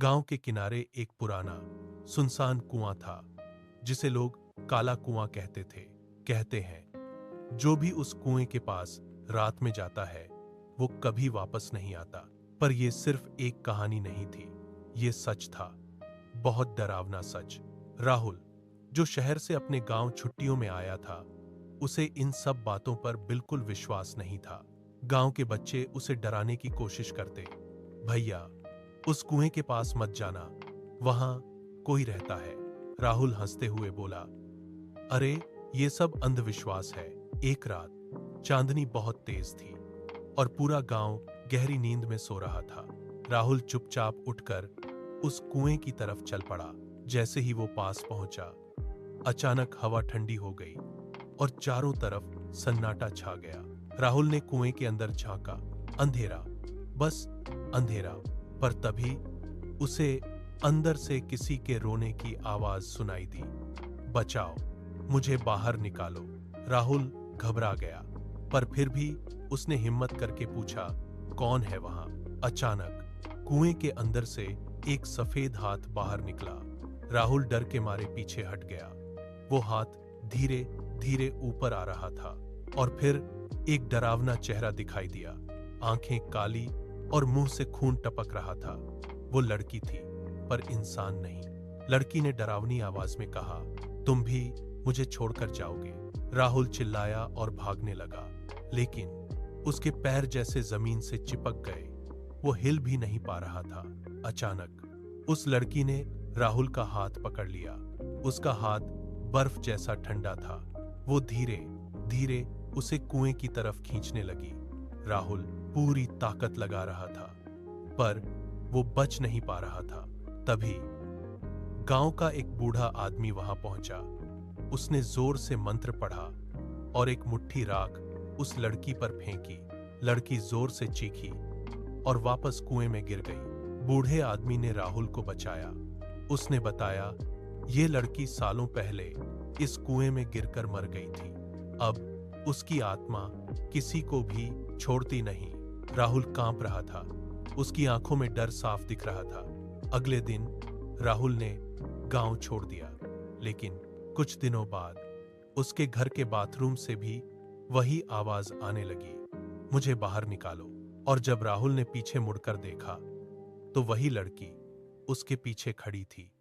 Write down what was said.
गांव के किनारे एक पुराना सुनसान कुआं था जिसे लोग काला कुआं कहते थे। कहते हैं जो भी उस कुएं के पास रात में जाता है वो कभी वापस नहीं आता। पर यह सिर्फ एक कहानी नहीं थी, ये सच था, बहुत डरावना सच। राहुल, जो शहर से अपने गांव छुट्टियों में आया था, उसे इन सब बातों पर बिल्कुल विश्वास नहीं था। गांव के बच्चे उसे डराने की कोशिश करते। भैया, उस कुएं के पास मत जाना, वहां कोई रहता है। राहुल हंसते हुए बोला, अरे ये सब अंधविश्वास है। एक रात चांदनी बहुत तेज थी और पूरा गांव गहरी नींद में सो रहा था। राहुल चुपचाप उठकर उस कुएं की तरफ चल पड़ा। जैसे ही वो पास पहुंचा, अचानक हवा ठंडी हो गई और चारों तरफ सन्नाटा छा गया। राहुल ने कुएं के अंदर झांका। अंधेरा, बस अंधेरा। पर तभी उसे अंदर से किसी के रोने की आवाज सुनाई दी। बचाओ, मुझे बाहर निकालो। राहुल घबरा गया, पर फिर भी उसने हिम्मत करके पूछा, कौन है वहां? अचानक कुएं के अंदर से एक सफेद हाथ बाहर निकला। राहुल डर के मारे पीछे हट गया। वो हाथ धीरे धीरे ऊपर आ रहा था और फिर एक डरावना चेहरा दिखाई दिया। आंखें काली और मुंह से खून टपक रहा था। वो लड़की थी, पर इंसान नहीं। लड़की ने डरावनी आवाज में कहा, तुम भी मुझे छोड़कर जाओगे? राहुल चिल्लाया और भागने लगा, लेकिन उसके पैर जैसे जमीन से चिपक गए। वो हिल भी नहीं पा रहा था। अचानक उस लड़की ने राहुल का हाथ पकड़ लिया। उसका हाथ बर्फ जैसा ठंडा था। वो धीरे धीरे उसे कुएं की तरफ खींचने लगी। राहुल पूरी ताकत लगा रहा था, पर वो बच नहीं पा रहा था। तभी गांव का एक बूढ़ा आदमी वहां पहुंचा। उसने जोर से मंत्र पढ़ा और एक मुट्ठी राख उस लड़की पर फेंकी। लड़की जोर से चीखी और वापस कुएं में गिर गई। बूढ़े आदमी ने राहुल को बचाया। उसने बताया, ये लड़की सालों पहले इस कुएं में गिरकर मर गई थी। अब उसकी आत्मा किसी को भी छोड़ती नहीं। राहुल कांप रहा था। उसकी आंखों में डर साफ दिख रहा था। अगले दिन राहुल ने गांव छोड़ दिया, लेकिन कुछ दिनों बाद उसके घर के बाथरूम से भी वही आवाज आने लगी, मुझे बाहर निकालो। और जब राहुल ने पीछे मुड़कर देखा, तो वही लड़की उसके पीछे खड़ी थी।